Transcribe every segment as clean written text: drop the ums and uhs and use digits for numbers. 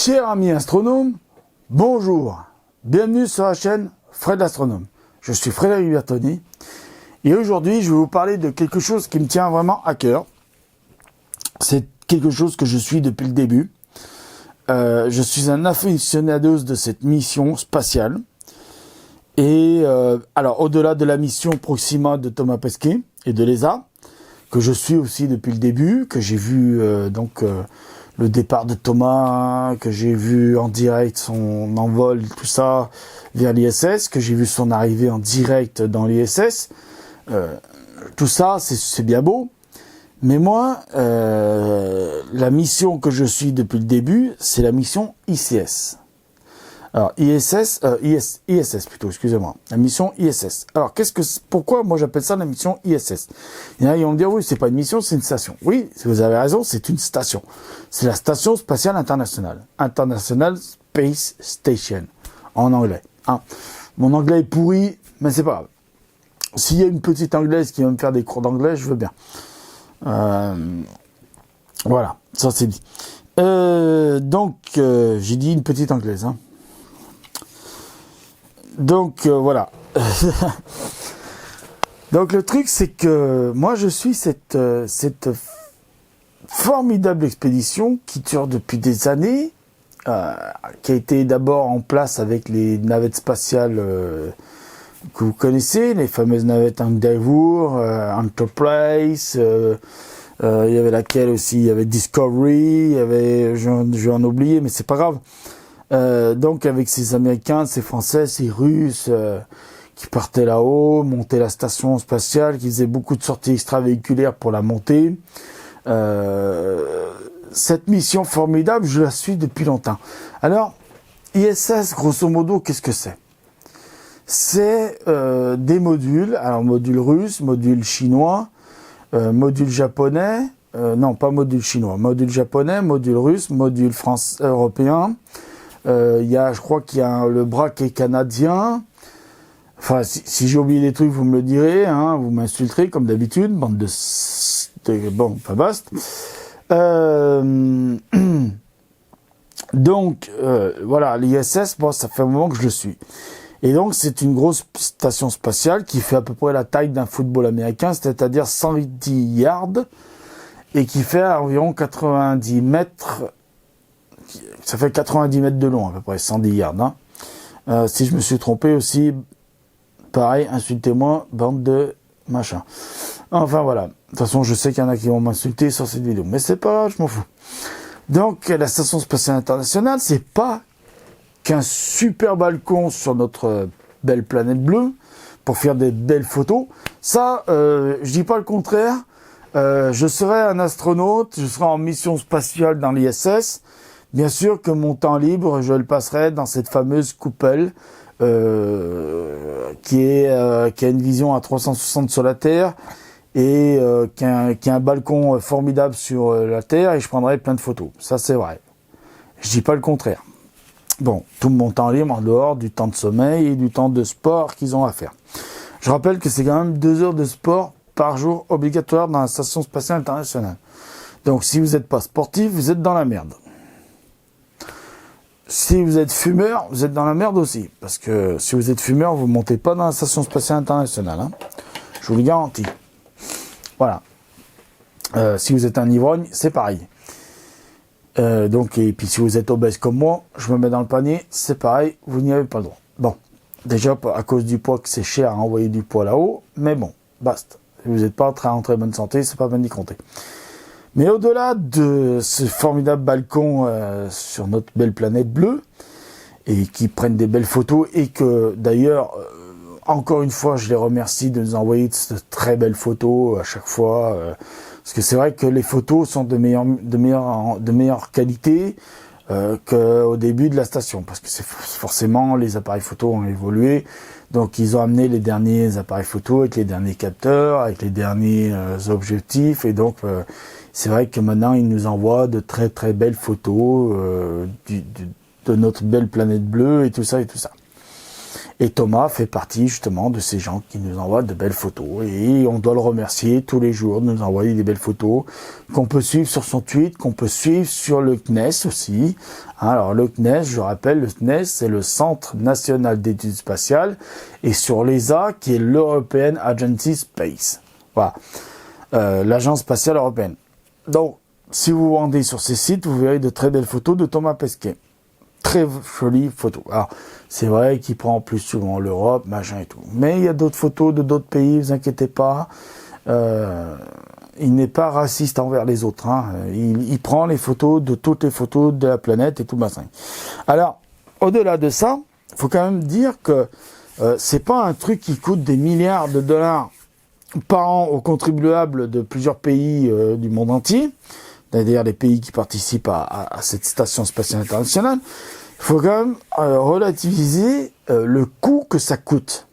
Chers amis astronomes, bonjour, bienvenue sur la chaîne Fred l'Astronome. Je suis Frédéric Bertoni et aujourd'hui je vais vous parler de quelque chose qui me tient vraiment à cœur. C'est quelque chose que je suis depuis le début. Je suis un aficionados de cette mission spatiale. Et alors au-delà de la mission Proxima de Thomas Pesquet et de l'ESA, que je suis aussi depuis le début, que j'ai vu le départ de Thomas, que j'ai vu en direct son envol, tout ça, vers l'ISS, que j'ai vu son arrivée en direct dans l'ISS. Tout ça, c'est bien beau. Mais moi, la mission que je suis depuis le début, c'est la mission ICS. Alors, ISS plutôt, excusez-moi. La mission ISS. Alors, pourquoi moi j'appelle ça la mission ISS? Il y en a qui vont me dire, oui, c'est pas une mission, c'est une station. Oui, si vous avez raison, c'est une station. C'est la Station Spatiale Internationale. International Space Station. En anglais. Hein. Mon anglais est pourri, mais c'est pas grave. S'il y a une petite anglaise qui va me faire des cours d'anglais, je veux bien. Voilà, ça c'est dit. J'ai dit une petite anglaise, hein. Voilà. Donc le truc c'est que moi je suis cette formidable expédition qui dure depuis des années, qui a été d'abord en place avec les navettes spatiales que vous connaissez, les fameuses navettes Endeavour, Enterprise, il y avait laquelle aussi, il y avait Discovery, il y avait, je vais en oublier mais c'est pas grave. Donc avec ces Américains, ces Français, ces Russes qui partaient là-haut, montaient la station spatiale, qui faisaient beaucoup de sorties extravéhiculaires pour la monter. Cette mission formidable, je la suis depuis longtemps. Alors, ISS, grosso modo, qu'est-ce que c'est? C'est des modules, alors module russe, module chinois, module japonais, non pas module chinois, module japonais, module russe, module européen. Je crois qu'il y a le bras qui est canadien. Enfin, si j'ai oublié des trucs, vous me le direz, hein, vous m'insulterez comme d'habitude, bande de bon, pas baste. Voilà, l'ISS, bon, ça fait un moment que je le suis. Et donc, c'est une grosse station spatiale qui fait à peu près la taille d'un football américain, c'est-à-dire 110 yards, et qui fait environ 90 mètres. Ça fait 90 mètres de long, à peu près, 110 yards. Hein. Si je me suis trompé aussi, pareil, insultez-moi, bande de machin. Enfin, voilà. De toute façon, je sais qu'il y en a qui vont m'insulter sur cette vidéo. Mais c'est pas grave, je m'en fous. Donc, la Station Spatiale Internationale, c'est pas qu'un super balcon sur notre belle planète bleue pour faire des belles photos. Ça, je dis pas le contraire. Je serai un astronaute, je serai en mission spatiale dans l'ISS. Bien sûr que mon temps libre, je le passerai dans cette fameuse coupole qui a une vision à 360 sur la Terre et qui a un balcon formidable sur la Terre et je prendrai plein de photos. Ça, c'est vrai. Je dis pas le contraire. Bon, tout mon temps libre en dehors du temps de sommeil et du temps de sport qu'ils ont à faire. Je rappelle que c'est quand même 2 heures de sport par jour obligatoire dans la Station Spatiale Internationale. Donc, si vous n'êtes pas sportif, vous êtes dans la merde. Si vous êtes fumeur, vous êtes dans la merde aussi. Parce que si vous êtes fumeur, vous ne montez pas dans la Station Spatiale Internationale. Hein. Je vous le garantis. Voilà. Si vous êtes un ivrogne, c'est pareil. Et puis si vous êtes obèse comme moi, je me mets dans le panier, c'est pareil, vous n'y avez pas le droit. Bon, déjà à cause du poids que c'est cher à envoyer du poids là-haut, mais bon, basta. Si vous n'êtes pas en très bonne santé, c'est pas bien d'y compter. Mais au-delà de ce formidable balcon sur notre belle planète bleue, et qui prennent des belles photos, et que d'ailleurs, encore une fois, je les remercie de nous envoyer de très belles photos à chaque fois, parce que c'est vrai que les photos sont de meilleure qualité qu'au début de la station, parce que c'est forcément les appareils photo ont évolué, donc ils ont amené les derniers appareils photo avec les derniers capteurs, avec les derniers objectifs, et donc c'est vrai que maintenant ils nous envoient de très très belles photos de notre belle planète bleue et tout ça et tout ça. Et Thomas fait partie justement de ces gens qui nous envoient de belles photos. Et on doit le remercier tous les jours de nous envoyer des belles photos qu'on peut suivre sur son tweet, qu'on peut suivre sur le CNES aussi. Alors le CNES, je rappelle, le CNES, c'est le Centre National d'Études Spatiales. Et sur l'ESA, qui est l'European Agency Space. Voilà, l'Agence Spatiale Européenne. Donc, si vous vous rendez sur ces sites, vous verrez de très belles photos de Thomas Pesquet. Très jolies photos. Alors, c'est vrai qu'il prend plus souvent l'Europe, machin et tout. Mais il y a d'autres photos de d'autres pays, vous inquiétez pas. Il n'est pas raciste envers les autres. Hein. Il prend les photos de toutes les photos de la planète et tout machin. Alors, au-delà de ça, il faut quand même dire que c'est pas un truc qui coûte des milliards de dollars par an aux contribuables de plusieurs pays du monde entier. C'est-à-dire les pays qui participent à cette station spatiale internationale, il faut quand même relativiser le coût que ça coûte.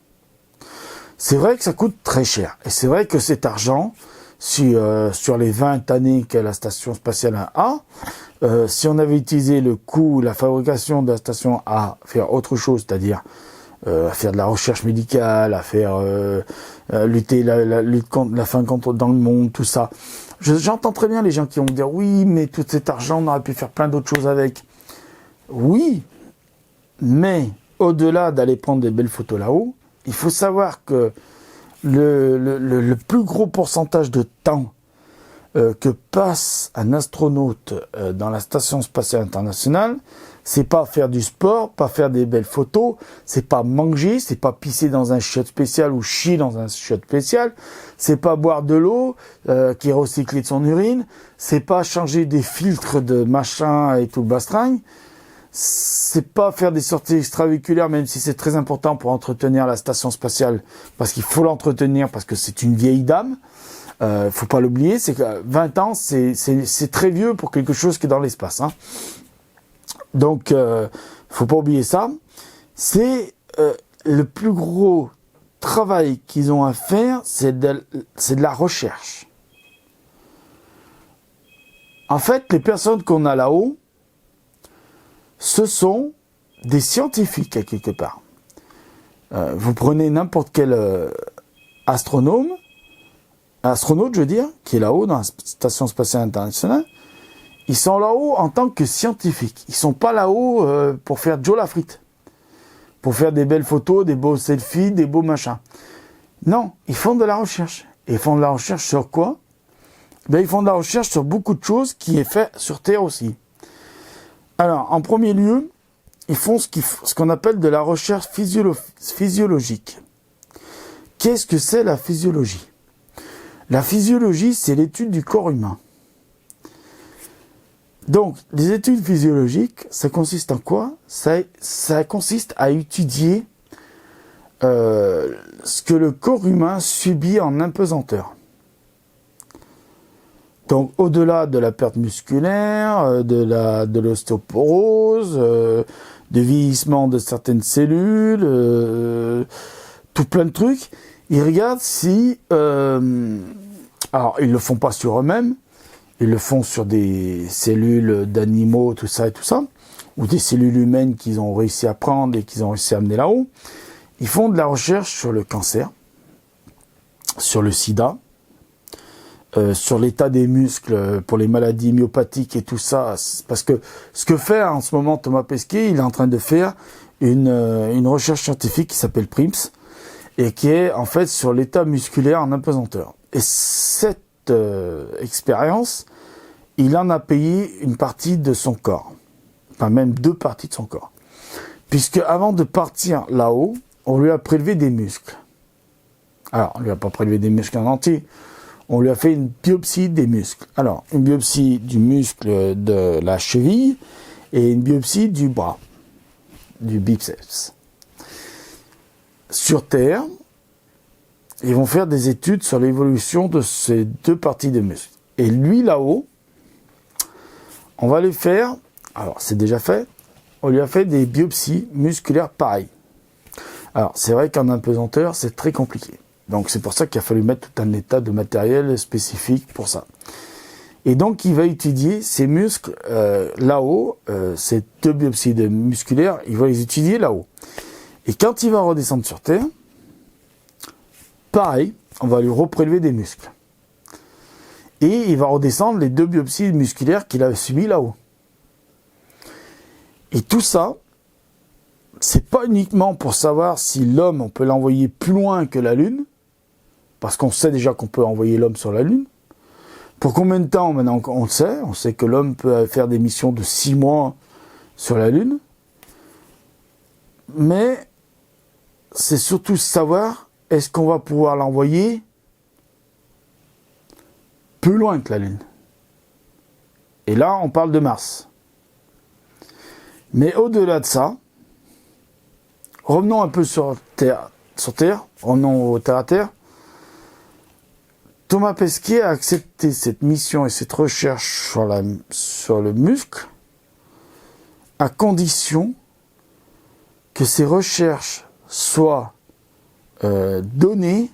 C'est vrai que ça coûte très cher. Et c'est vrai que cet argent, sur les 20 années que la station spatiale a, si on avait utilisé le coût, la fabrication de la station à faire autre chose, c'est-à-dire à faire de la recherche médicale, à faire lutter la lutte contre la faim dans le monde, tout ça. J'entends très bien les gens qui vont me dire oui, mais tout cet argent, on aurait pu faire plein d'autres choses avec. Oui, mais au-delà d'aller prendre des belles photos là-haut, il faut savoir que le plus gros pourcentage de temps que passe un astronaute dans la station spatiale internationale, c'est pas faire du sport, pas faire des belles photos, c'est pas manger, c'est pas pisser dans un chiotte spécial ou chier dans un chiotte spécial, c'est pas boire de l'eau qui est recyclée de son urine, c'est pas changer des filtres de machin et tout le bastringue, c'est pas faire des sorties extravéhiculaires, même si c'est très important pour entretenir la station spatiale, parce qu'il faut l'entretenir, parce que c'est une vieille dame. Faut pas l'oublier, c'est que 20 ans, c'est très vieux pour quelque chose qui est dans l'espace. Hein. Donc, faut pas oublier ça. C'est le plus gros travail qu'ils ont à faire, c'est de la recherche. En fait, les personnes qu'on a là-haut, ce sont des scientifiques à quelque part. Vous prenez n'importe quel astronaute, je veux dire, qui est là-haut dans la station spatiale internationale. Ils sont là-haut en tant que scientifiques. Ils sont pas là-haut pour faire Joe Lafrite, pour faire des belles photos, des beaux selfies, des beaux machins. Non, ils font de la recherche. Et ils font de la recherche sur quoi? Ben, ils font de la recherche sur beaucoup de choses qui est fait sur Terre aussi. Alors, en premier lieu, ils font ce qu'on appelle de la recherche physiologique. Qu'est-ce que c'est la physiologie? La physiologie, c'est l'étude du corps humain. Donc, les études physiologiques, ça consiste en quoi? Ça consiste à étudier ce que le corps humain subit en apesanteur. Donc, au-delà de la perte musculaire, de l'ostéoporose, du vieillissement de certaines cellules, tout plein de trucs, ils regardent si... alors, ils le font pas sur eux-mêmes, ils le font sur des cellules d'animaux, tout ça, ou des cellules humaines qu'ils ont réussi à prendre et qu'ils ont réussi à amener là-haut. Ils font de la recherche sur le cancer, sur le sida, sur l'état des muscles pour les maladies myopathiques et tout ça. Parce que ce que fait en ce moment Thomas Pesquet, il est en train de faire une recherche scientifique qui s'appelle PRIMS et qui est en fait sur l'état musculaire en apesanteur. Et cette expérience, il en a payé une partie de son corps, enfin même 2 parties de son corps. Puisque avant de partir là-haut, on lui a prélevé des muscles. Alors, on lui a pas prélevé des muscles en entier, on lui a fait une biopsie des muscles. Alors, une biopsie du muscle de la cheville et une biopsie du bras, du biceps. Sur Terre, ils vont faire des études sur l'évolution de ces 2 parties des muscles. Et lui, là-haut, on va lui faire, alors c'est déjà fait, on lui a fait des biopsies musculaires pareilles. Alors, c'est vrai qu'en apesanteur, c'est très compliqué. Donc, c'est pour ça qu'il a fallu mettre tout un état de matériel spécifique pour ça. Et donc, il va étudier ces muscles là-haut, ces 2 biopsies musculaires, il va les étudier là-haut. Et quand il va redescendre sur Terre, pareil, on va lui reprélever des muscles. Et il va redescendre les 2 biopsies musculaires qu'il a subies là-haut. Et tout ça, c'est pas uniquement pour savoir si l'homme, on peut l'envoyer plus loin que la Lune, parce qu'on sait déjà qu'on peut envoyer l'homme sur la Lune. Pour combien de temps maintenant on le sait que l'homme peut faire des missions de 6 mois sur la Lune. Mais c'est surtout savoir, est-ce qu'on va pouvoir l'envoyer plus loin que la Lune. Et là, on parle de Mars. Mais au-delà de ça, revenons un peu sur Terre, revenons au terre à terre. Thomas Pesquet a accepté cette mission et cette recherche sur le muscle à condition que ces recherches soient données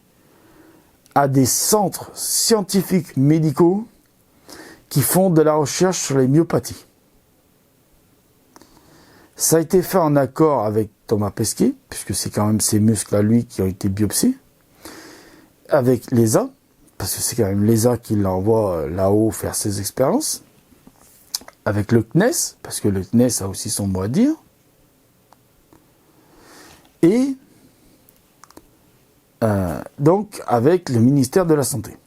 à des centres scientifiques médicaux qui font de la recherche sur les myopathies. Ça a été fait en accord avec Thomas Pesquet, puisque c'est quand même ses muscles à lui qui ont été biopsiés, avec l'ESA, parce que c'est quand même l'ESA qui l'envoie là-haut faire ses expériences, avec le CNES, parce que le CNES a aussi son mot à dire, et donc avec le ministère de la Santé.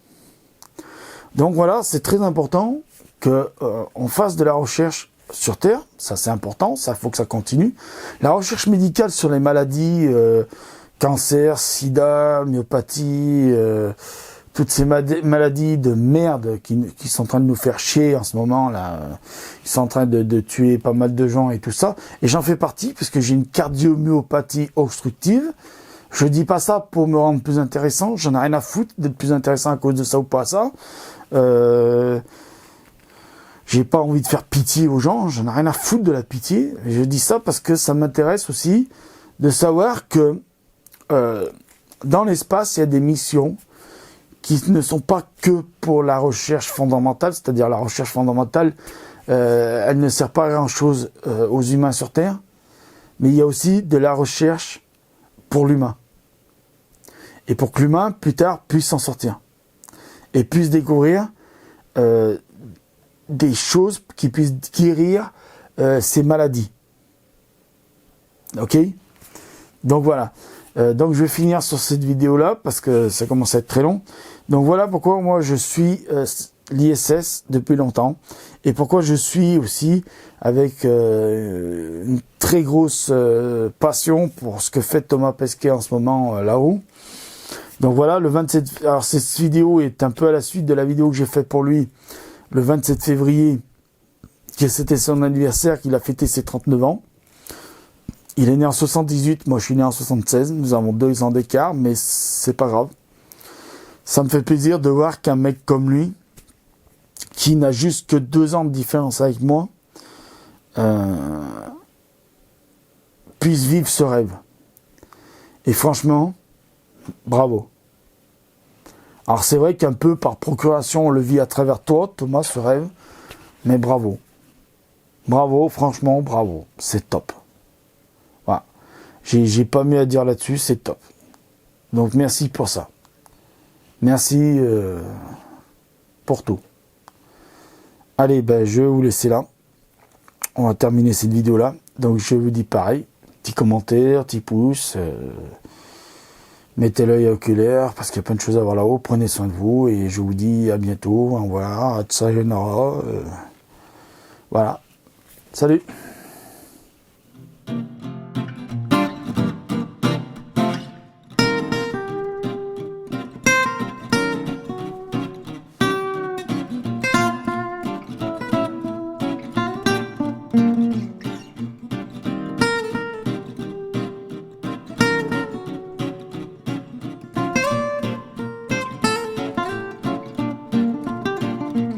Donc voilà, c'est très important qu'on fasse de la recherche sur Terre, ça c'est important, ça faut que ça continue. La recherche médicale sur les maladies, cancer, sida, myopathie, toutes ces maladies de merde qui sont en train de nous faire chier en ce moment, là, ils sont en train de tuer pas mal de gens et tout ça, et j'en fais partie parce que j'ai une cardiomyopathie obstructive. Je dis pas ça pour me rendre plus intéressant, j'en ai rien à foutre d'être plus intéressant à cause de ça ou pas ça. J'ai pas envie de faire pitié aux gens, j'en ai rien à foutre de la pitié. Je dis ça parce que ça m'intéresse aussi de savoir que dans l'espace, il y a des missions qui ne sont pas que pour la recherche fondamentale, c'est-à-dire la recherche fondamentale, elle ne sert pas à grand-chose aux humains sur Terre, mais il y a aussi de la recherche pour l'humain. Et pour que l'humain, plus tard, puisse s'en sortir. Et puisse découvrir des choses qui puissent guérir ces maladies. Ok ? Donc voilà. Donc je vais finir sur cette vidéo-là, parce que ça commence à être très long. Donc voilà pourquoi moi je suis l'ISS depuis longtemps, et pourquoi je suis aussi avec une très grosse passion pour ce que fait Thomas Pesquet en ce moment là-haut. Donc voilà, le 27... Alors cette vidéo est un peu à la suite de la vidéo que j'ai faite pour lui le 27 février, que c'était son anniversaire, qu'il a fêté ses 39 ans. Il est né en 78, moi je suis né en 76, nous avons 2 ans d'écart, mais c'est pas grave. Ça me fait plaisir de voir qu'un mec comme lui, qui n'a juste que 2 ans de différence avec moi, puisse vivre ce rêve. Et franchement, bravo. Alors c'est vrai qu'un peu par procuration, on le vit à travers toi, Thomas, ce rêve, mais bravo. Bravo, franchement, bravo. C'est top. Voilà. J'ai pas mieux à dire là-dessus, c'est top. Donc merci pour ça. Merci pour tout. Allez, ben, je vais vous laisser là. On va terminer cette vidéo-là. Donc je vous dis pareil. Petit commentaire, petit pouce. Mettez l'œil oculaire parce qu'il y a plein de choses à voir là-haut. Prenez soin de vous et je vous dis à bientôt. Au revoir. Sayonara. Voilà. Salut.